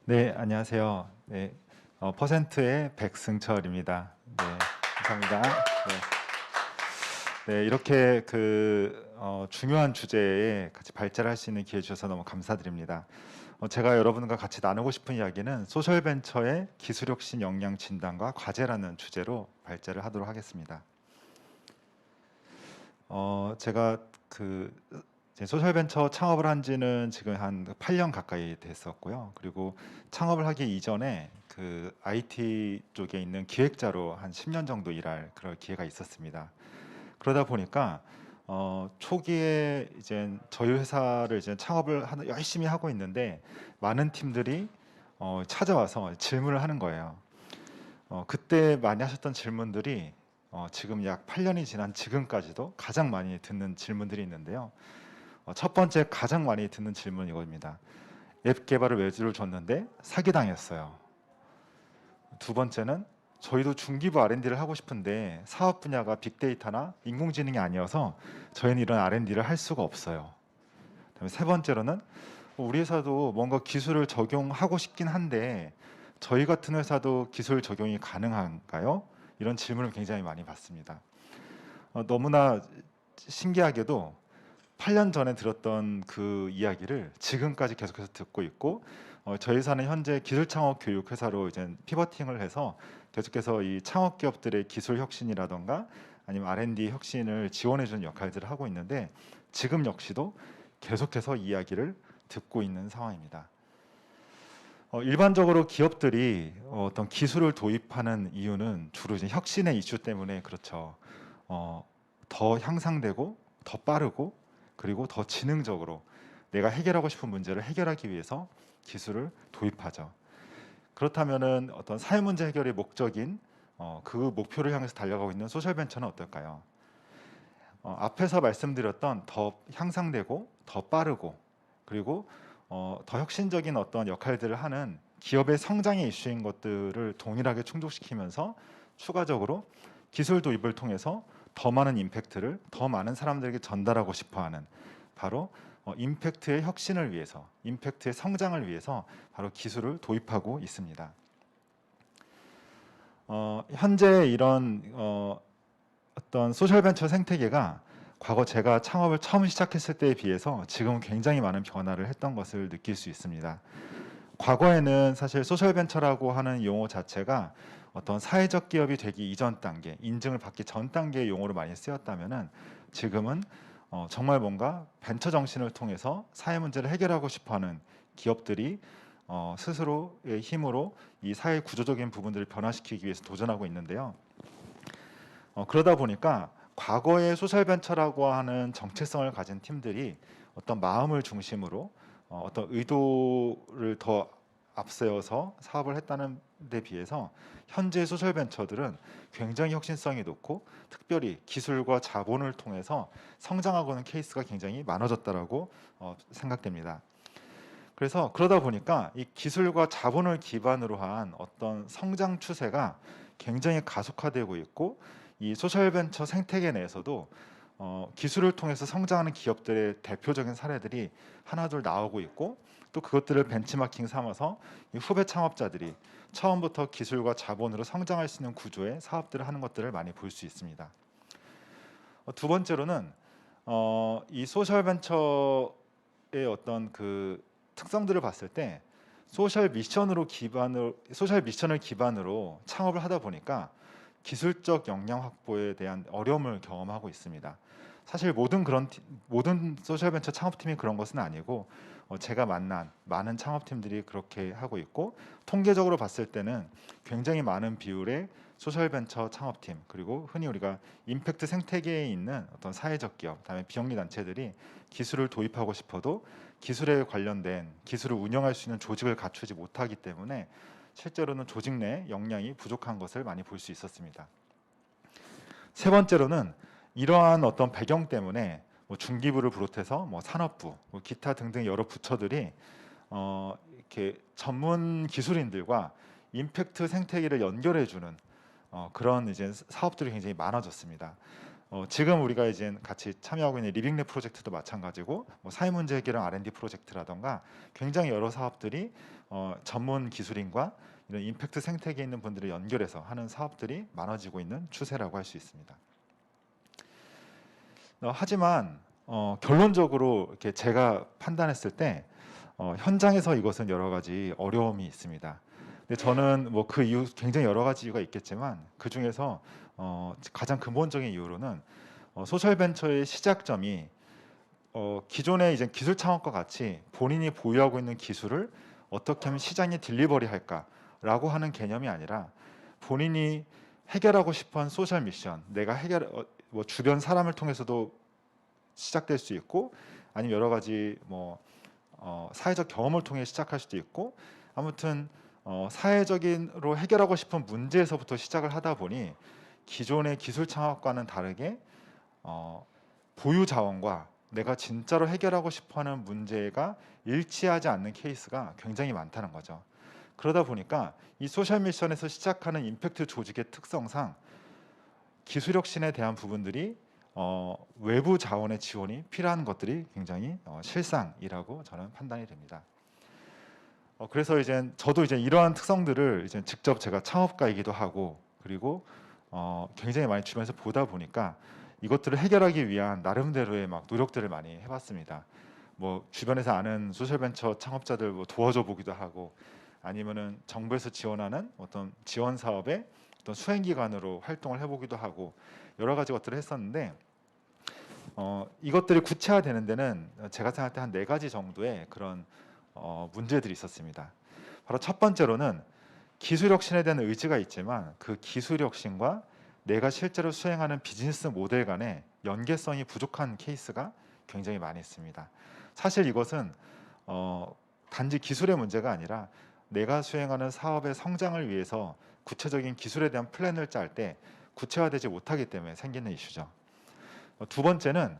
네, 안녕하세요. 네, 퍼센트의 백승철입니다. 네, 감사합니다. 네, 이렇게 중요한 주제에 같이 발제할 수 있는 기회 주셔서 너무 감사드립니다. 제가 여러분과 같이 나누고 싶은 이야기는 소셜벤처의 기술혁신 역량 진단과 과제라는 주제로 발제를 하도록 하겠습니다. 제가 이제 소셜벤처 창업을 한 지는 지금 한 8년 가까이 됐었고요. 그리고 창업을 하기 이전에 IT 쪽에 있는 기획자로 한 10년 정도 일할 그런 기회가 있었습니다. 그러다 보니까 초기에 이제 저희 회사를 이제 열심히 하고 있는데 많은 팀들이 찾아와서 질문을 하는 거예요. 그때 많이 하셨던 질문들이 지금 약 8년이 지난 지금까지도 가장 많이 듣는 질문들이 있는데요. 첫 번째 가장 많이 듣는 질문은 이겁니다. 앱 개발을 외주를 줬는데 사기당했어요. 두 번째는 저희도 중기부 R&D를 하고 싶은데 사업 분야가 빅데이터나 인공지능이 아니어서 저희는 이런 R&D를 할 수가 없어요. 그다음에 세 번째로는 우리 회사도 뭔가 기술을 적용하고 싶긴 한데 저희 같은 회사도 기술 적용이 가능한가요? 이런 질문을 굉장히 많이 받습니다. 너무나 신기하게도 8년 전에 들었던 그 이야기를 지금까지 계속해서 듣고 있고 저희 회사는 현재 기술 창업 교육 회사로 이제 피버팅을 해서 계속해서 이 창업 기업들의 기술 혁신이라던가 아니면 R&D 혁신을 지원해 주는 역할들을 하고 있는데 지금 역시도 계속해서 이야기를 듣고 있는 상황입니다. 일반적으로 기업들이 어떤 기술을 도입하는 이유는 주로 이제 혁신의 이슈 때문에 그렇죠. 더 향상되고 더 빠르고 그리고 더 지능적으로 내가 해결하고 싶은 문제를 해결하기 위해서 기술을 도입하죠. 그렇다면은 어떤 사회 문제 해결의 목적인 그 목표를 향해서 달려가고 있는 소셜 벤처는 어떨까요? 앞에서 말씀드렸던 더 향상되고 더 빠르고 그리고 더 혁신적인 어떤 역할들을 하는 기업의 성장의 이슈인 것들을 동일하게 충족시키면서 추가적으로 기술 도입을 통해서 더 많은 임팩트를 더 많은 사람들에게 전달하고 싶어하는 바로 임팩트의 혁신을 위해서 임팩트의 성장을 위해서 바로 기술을 도입하고 있습니다. 현재 이런 어떤 소셜벤처 생태계가 과거 제가 창업을 처음 시작했을 때에 비해서 지금은 굉장히 많은 변화를 했던 것을 느낄 수 있습니다. 과거에는 사실 소셜벤처라고 하는 용어 자체가 어떤 사회적 기업이 되기 이전 단계, 인증을 받기 전 단계의 용어로 많이 쓰였다면은 지금은 정말 뭔가 벤처 정신을 통해서 사회 문제를 해결하고 싶어하는 기업들이 스스로의 힘으로 이 사회 구조적인 부분들을 변화시키기 위해서 도전하고 있는데요. 그러다 보니까 과거의 소셜벤처라고 하는 정체성을 가진 팀들이 어떤 마음을 중심으로 어떤 의도를 더 앞세워서 사업을 했다는 데 비해서 현재 소셜벤처들은 굉장히 혁신성이 높고 특별히 기술과 자본을 통해서 성장하고 있는 케이스가 굉장히 많아졌다라고 생각됩니다. 그래서 그러다 보니까 이 기술과 자본을 기반으로 한 어떤 성장 추세가 굉장히 가속화되고 있고 이 소셜벤처 생태계 내에서도 기술을 통해서 성장하는 기업들의 대표적인 사례들이 하나둘 나오고 있고 또 그것들을 벤치마킹 삼아서 이 후배 창업자들이 처음부터 기술과 자본으로 성장할 수 있는 구조의 사업들을 하는 것들을 많이 볼 수 있습니다. 두 번째로는 이 소셜벤처의 어떤 특성들을 봤을 때 소셜 미션을 기반으로 창업을 하다 보니까 기술적 역량 확보에 대한 어려움을 경험하고 있습니다. 사실 모든 소셜벤처 창업팀이 그런 것은 아니고 제가 만난 많은 창업팀들이 그렇게 하고 있고 통계적으로 봤을 때는 굉장히 많은 비율의 소셜벤처 창업팀 그리고 흔히 우리가 임팩트 생태계에 있는 어떤 사회적 기업, 그다음에 비영리 단체들이 기술을 도입하고 싶어도 기술에 관련된 기술을 운영할 수 있는 조직을 갖추지 못하기 때문에 실제로는 조직 내 역량이 부족한 것을 많이 볼 수 있었습니다. 세 번째로는 이러한 어떤 배경 때문에 중기부를 비롯해서 산업부, 기타 등등 여러 부처들이 이렇게 전문 기술인들과 임팩트 생태계를 연결해주는 그런 이제 사업들이 굉장히 많아졌습니다. 지금 우리가 이제 같이 참여하고 있는 리빙랩 프로젝트도 마찬가지고 뭐 사회문제 해결형 R&D 프로젝트라던가 굉장히 여러 사업들이 전문 기술인과 이런 임팩트 생태계에 있는 분들을 연결해서 하는 사업들이 많아지고 있는 추세라고 할 수 있습니다. 하지만 결론적으로 이렇게 제가 판단했을 때 현장에서 이것은 여러 가지 어려움이 있습니다. 근데 저는 뭐 그 이유 굉장히 여러 가지 이유가 있겠지만 그 중에서 가장 근본적인 이유로는 소셜 벤처의 시작점이 기존의 이제 기술 창업과 같이 본인이 보유하고 있는 기술을 어떻게 하면 시장에 딜리버리 할까라고 하는 개념이 아니라 본인이 해결하고 싶은 소셜 미션, 내가 뭐 주변 사람을 통해서도 시작될 수 있고 아니면 여러 가지 뭐 사회적 경험을 통해 시작할 수도 있고 아무튼 사회적인로 해결하고 싶은 문제에서부터 시작을 하다 보니 기존의 기술 창업과는 다르게 보유 자원과 내가 진짜로 해결하고 싶어하는 문제가 일치하지 않는 케이스가 굉장히 많다는 거죠. 그러다 보니까 이 소셜 미션에서 시작하는 임팩트 조직의 특성상 기술 혁신에 대한 부분들이 외부 자원의 지원이 필요한 것들이 굉장히 실상이라고 저는 판단이 됩니다. 그래서 이제 저도 이제 이러한 특성들을 이제 직접 제가 창업가이기도 하고 그리고 굉장히 많이 주변에서 보다 보니까 이것들을 해결하기 위한 나름대로의 막 노력들을 많이 해봤습니다. 뭐 주변에서 아는 소셜벤처 창업자들 뭐 도와줘 보기도 하고 아니면은 정부에서 지원하는 어떤 지원 사업의 어떤 수행기관으로 활동을 해보기도 하고 여러 가지 것들을 했었는데 이것들이 구체화되는 데는 제가 생각할 때 한 4가지 정도의 그런 문제들이 있었습니다. 바로 첫 번째로는 기술 혁신에 대한 의지가 있지만 그 기술 혁신과 내가 실제로 수행하는 비즈니스 모델 간의 연계성이 부족한 케이스가 굉장히 많이 있습니다. 사실 이것은 단지 기술의 문제가 아니라 내가 수행하는 사업의 성장을 위해서 구체적인 기술에 대한 플랜을 짤 때 구체화되지 못하기 때문에 생기는 이슈죠. 두 번째는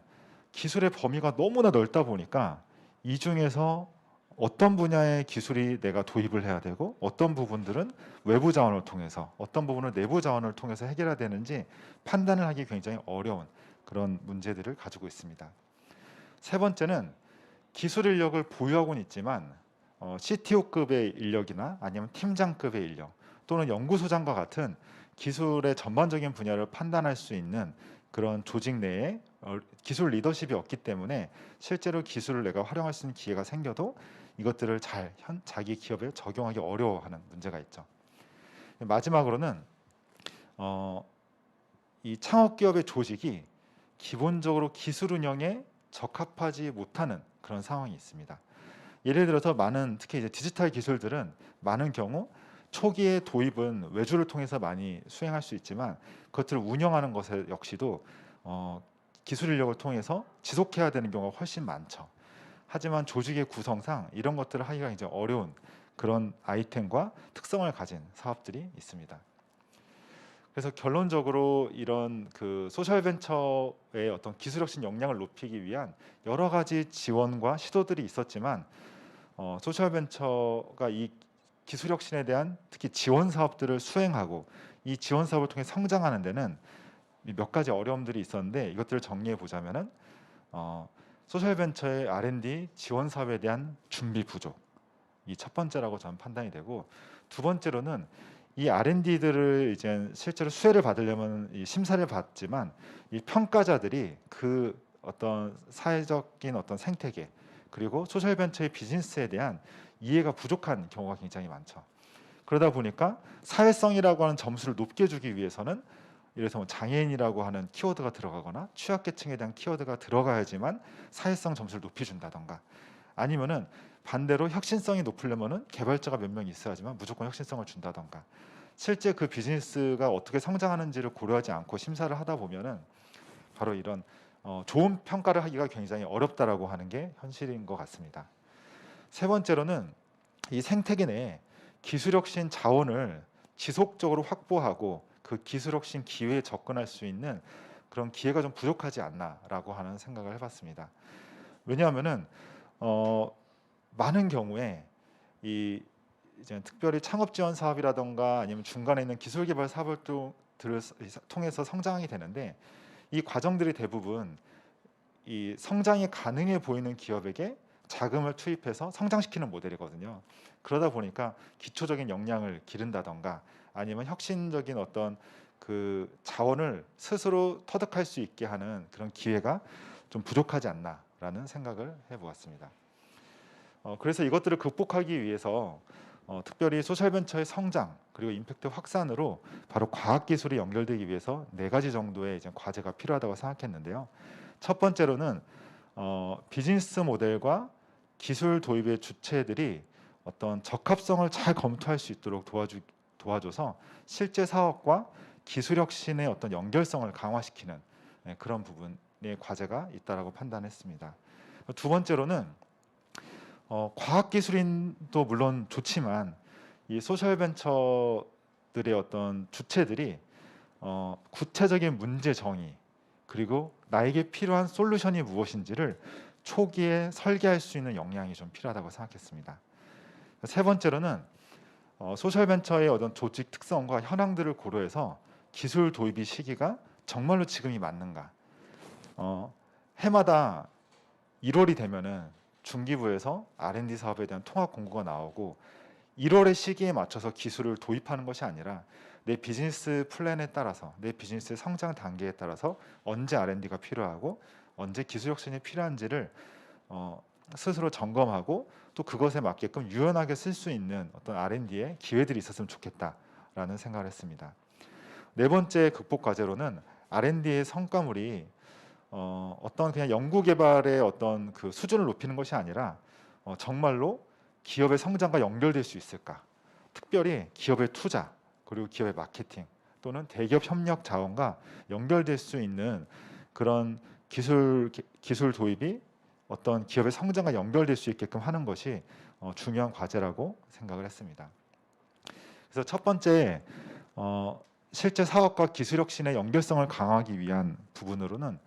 기술의 범위가 너무나 넓다 보니까 이 중에서 어떤 분야의 기술이 내가 도입을 해야 되고 어떤 부분들은 외부 자원을 통해서 어떤 부분은 내부 자원을 통해서 해결해야 되는지 판단을 하기 굉장히 어려운 그런 문제들을 가지고 있습니다. 세 번째는 기술 인력을 보유하고는 있지만 CTO급의 인력이나 아니면 팀장급의 인력 또는 연구소장과 같은 기술의 전반적인 분야를 판단할 수 있는 그런 조직 내에 기술 리더십이 없기 때문에 실제로 기술을 내가 활용할 수 있는 기회가 생겨도 이것들을 잘 자기 기업에 적용하기 어려워하는 문제가 있죠. 마지막으로는 이 창업 기업의 조직이 기본적으로 기술 운영에 적합하지 못하는 그런 상황이 있습니다. 예를 들어서 특히 이제 디지털 기술들은 많은 경우 초기의 도입은 외주를 통해서 많이 수행할 수 있지만 그것들을 운영하는 것에 역시도 기술 인력을 통해서 지속해야 되는 경우가 훨씬 많죠. 하지만 조직의 구성상 이런 것들을 하기가 굉장히 어려운 그런 아이템과 특성을 가진 사업들이 있습니다. 그래서 결론적으로 이런 그 소셜 벤처의 어떤 기술 혁신 역량을 높이기 위한 여러 가지 지원과 시도들이 있었지만 소셜 벤처가 이 기술 혁신에 대한 특히 지원 사업들을 수행하고 이 지원 사업을 통해 성장하는 데는 몇 가지 어려움들이 있었는데 이것들을 정리해 보자면은 소셜 벤처의 R&D 지원 사업에 대한 준비 부족 이 첫 번째라고 저는 판단이 되고 두 번째로는 이 R&D들을 이제 실제로 수혜를 받으려면 이 심사를 받지만 이 평가자들이 그 어떤 사회적인 어떤 생태계 그리고 소셜 벤처의 비즈니스에 대한 이해가 부족한 경우가 굉장히 많죠. 그러다 보니까 사회성이라고 하는 점수를 높게 주기 위해서는 이래서 뭐 장애인이라고 하는 키워드가 들어가거나 취약계층에 대한 키워드가 들어가야지만 사회성 점수를 높이 준다던가 아니면은 반대로 혁신성이 높으려면은 개발자가 몇 명 있어야지만 무조건 혁신성을 준다던가 실제 그 비즈니스가 어떻게 성장하는지를 고려하지 않고 심사를 하다 보면은 바로 이런 좋은 평가를 하기가 굉장히 어렵다라고 하는 게 현실인 것 같습니다. 세 번째로는 이 생태계 내에 기술 혁신 자원을 지속적으로 확보하고 그 기술 혁신 기회에 접근할 수 있는 그런 기회가 좀 부족하지 않나라고 하는 생각을 해봤습니다. 왜냐하면은 많은 경우에 이 이제 특별히 창업 지원 사업이라던가 아니면 중간에 있는 기술 개발 사업을 통해서 성장하게 되는데 이 과정들이 대부분 이 성장이 가능해 보이는 기업에게 자금을 투입해서 성장시키는 모델이거든요. 그러다 보니까 기초적인 역량을 기른다던가 아니면 혁신적인 어떤 그 자원을 스스로 터득할 수 있게 하는 그런 기회가 좀 부족하지 않나라는 생각을 해보았습니다. 그래서 이것들을 극복하기 위해서 특별히 소셜벤처의 성장 그리고 임팩트 확산으로 바로 과학기술이 연결되기 위해서 4가지 정도의 이제 과제가 필요하다고 생각했는데요. 첫 번째로는 비즈니스 모델과 기술 도입의 주체들이 어떤 적합성을 잘 검토할 수 있도록 도와줘서 실제 사업과 기술 혁신의 어떤 연결성을 강화시키는 그런 부분의 과제가 있다라고 판단했습니다. 두 번째로는 과학기술인도 물론 좋지만 이 소셜벤처들의 어떤 주체들이 구체적인 문제 정의 그리고 나에게 필요한 솔루션이 무엇인지를 초기에 설계할 수 있는 역량이 좀 필요하다고 생각했습니다. 세 번째로는 소셜벤처의 어떤 조직 특성과 현황들을 고려해서 기술 도입 시기가 정말로 지금이 맞는가. 해마다 1월이 되면은 중기부에서 R&D 사업에 대한 통합 공고가 나오고 1월의 시기에 맞춰서 기술을 도입하는 것이 아니라 내 비즈니스 플랜에 따라서 내 비즈니스의 성장 단계에 따라서 언제 R&D가 필요하고 언제 기술 혁신이 필요한지를 스스로 점검하고 또 그것에 맞게끔 유연하게 쓸 수 있는 어떤 R&D의 기회들이 있었으면 좋겠다라는 생각을 했습니다. 네 번째 극복 과제로는 R&D의 성과물이 어떤 그냥 연구 개발의 어떤 그 수준을 높이는 것이 아니라 정말로 기업의 성장과 연결될 수 있을까? 특별히 기업의 투자 그리고 기업의 마케팅 또는 대기업 협력 자원과 연결될 수 있는 그런 기술 도입이 어떤 기업의 성장과 연결될 수 있게끔 하는 것이 중요한 과제라고 생각을 했습니다. 그래서 첫 번째 실제 사업과 기술 혁신의 연결성을 강화하기 위한 부분으로는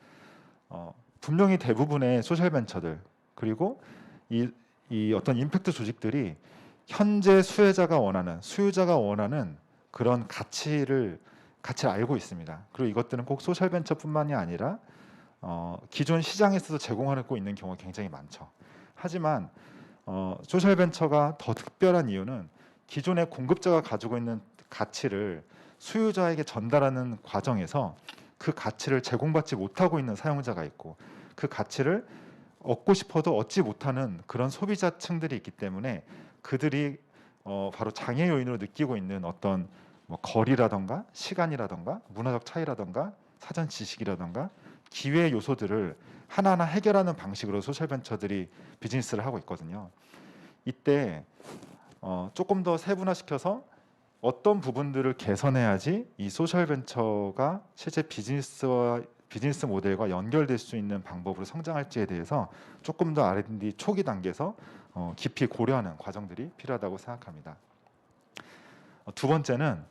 분명히 대부분의 소셜벤처들 그리고 이 어떤 임팩트 조직들이 현재 수요자가 원하는 그런 가치를 알고 있습니다. 그리고 이것들은 꼭 소셜벤처뿐만이 아니라 기존 시장에서도 제공하고 있는 경우가 굉장히 많죠. 하지만 소셜벤처가 더 특별한 이유는 기존의 공급자가 가지고 있는 가치를 수요자에게 전달하는 과정에서 그 가치를 제공받지 못하고 있는 사용자가 있고 그 가치를 얻고 싶어도 얻지 못하는 그런 소비자층들이 있기 때문에 그들이 바로 장애 요인으로 느끼고 있는 어떤 뭐 거리라던가 시간이라던가 문화적 차이라던가 사전 지식이라던가 기회 요소들을 하나하나 해결하는 방식으로 소셜벤처들이 비즈니스를 하고 있거든요. 이때 조금 더 세분화시켜서 어떤 부분들을 개선해야지 이 소셜벤처가 실제 비즈니스 모델과 연결될 수 있는 방법으로 성장할지에 대해서 조금 더 R&D 초기 단계에서 깊이 고려하는 과정들이 필요하다고 생각합니다. 두 번째는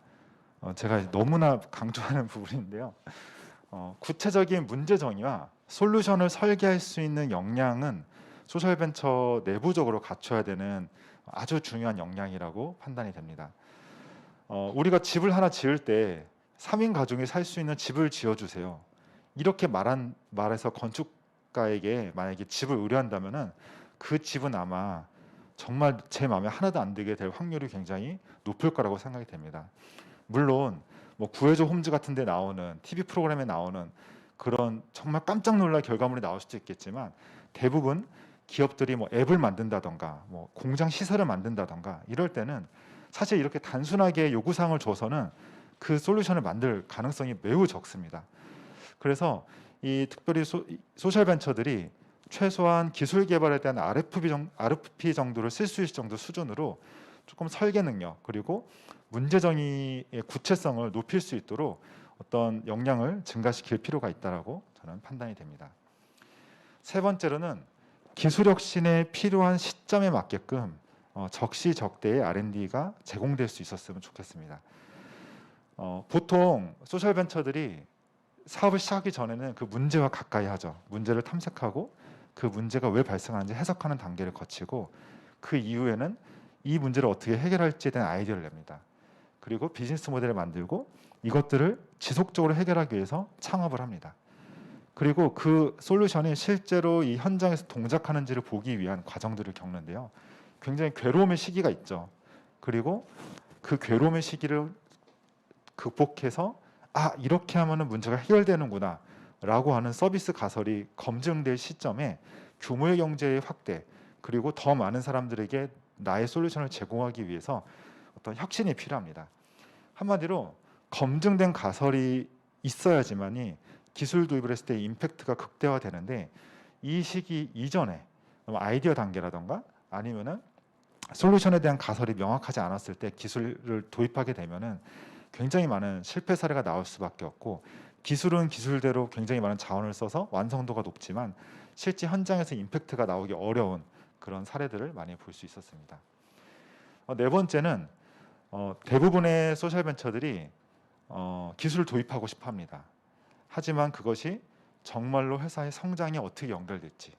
제가 너무나 강조하는 부분인데요. 구체적인 문제 정의와 솔루션을 설계할 수 있는 역량은 소셜벤처 내부적으로 갖춰야 되는 아주 중요한 역량이라고 판단이 됩니다. 우리가 집을 하나 지을 때 3인 가족이 살 수 있는 집을 지어주세요. 이렇게 말해서 건축가에게 만약에 집을 의뢰한다면은 그 집은 아마 정말 제 마음에 하나도 안 들게 될 확률이 굉장히 높을 거라고 생각이 됩니다. 물론 뭐 구해줘 홈즈 같은 데 나오는 TV 프로그램에 나오는 그런 정말 깜짝 놀랄 결과물이 나올 수도 있겠지만 대부분 기업들이 뭐 앱을 만든다던가 뭐 공장 시설을 만든다던가 이럴 때는 사실 이렇게 단순하게 요구사항을 줘서는 그 솔루션을 만들 가능성이 매우 적습니다. 그래서 이 특별히 소셜벤처들이 최소한 기술 개발에 대한 RFP 정도를 쓸 수 있을 정도 수준으로 조금 설계 능력 그리고 문제 정의의 구체성을 높일 수 있도록 어떤 역량을 증가시킬 필요가 있다라고 저는 판단이 됩니다. 세 번째로는 기술 혁신에 필요한 시점에 맞게끔 적시적대의 R&D가 제공될 수 있었으면 좋겠습니다. 보통 소셜벤처들이 사업을 시작하기 전에는 그 문제와 가까이 하죠. 문제를 탐색하고 그 문제가 왜 발생하는지 해석하는 단계를 거치고 그 이후에는 이 문제를 어떻게 해결할지에 대한 아이디어를 냅니다. 그리고 비즈니스 모델을 만들고 이것들을 지속적으로 해결하기 위해서 창업을 합니다. 그리고 그 솔루션이 실제로 이 현장에서 동작하는지를 보기 위한 과정들을 겪는데요. 굉장히 괴로움의 시기가 있죠. 그리고 그 괴로움의 시기를 극복해서 이렇게 하면은 문제가 해결되는구나 라고 하는 서비스 가설이 검증될 시점에 규모의 경제의 확대, 그리고 더 많은 사람들에게 나의 솔루션을 제공하기 위해서 어떤 혁신이 필요합니다. 한마디로 검증된 가설이 있어야지만이 기술 도입을 했을 때 임팩트가 극대화되는데, 이 시기 이전에 아이디어 단계라던가 아니면은 솔루션에 대한 가설이 명확하지 않았을 때 기술을 도입하게 되면은 굉장히 많은 실패 사례가 나올 수밖에 없고, 기술은 기술대로 굉장히 많은 자원을 써서 완성도가 높지만 실제 현장에서 임팩트가 나오기 어려운 그런 사례들을 많이 볼 수 있었습니다. 네 번째는 대부분의 소셜 벤처들이 기술을 도입하고 싶어 합니다. 하지만 그것이 정말로 회사의 성장에 어떻게 연결될지,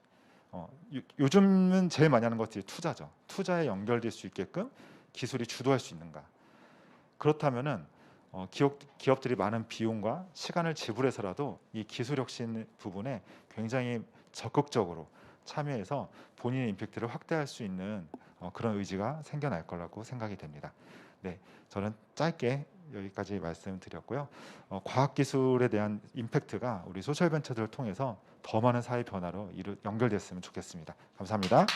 요즘은 제일 많이 하는 것들이 투자죠. 투자에 연결될 수 있게끔 기술이 주도할 수 있는가. 그렇다면은 기업들이 많은 비용과 시간을 지불해서라도 이 기술 혁신 부분에 굉장히 적극적으로 참여해서 본인의 임팩트를 확대할 수 있는 그런 의지가 생겨날 거라고 생각이 됩니다. 네, 저는 짧게 여기까지 말씀드렸고요. 과학기술에 대한 임팩트가 우리 소셜벤처들을 통해서 더 많은 사회 변화로 연결됐으면 좋겠습니다. 감사합니다.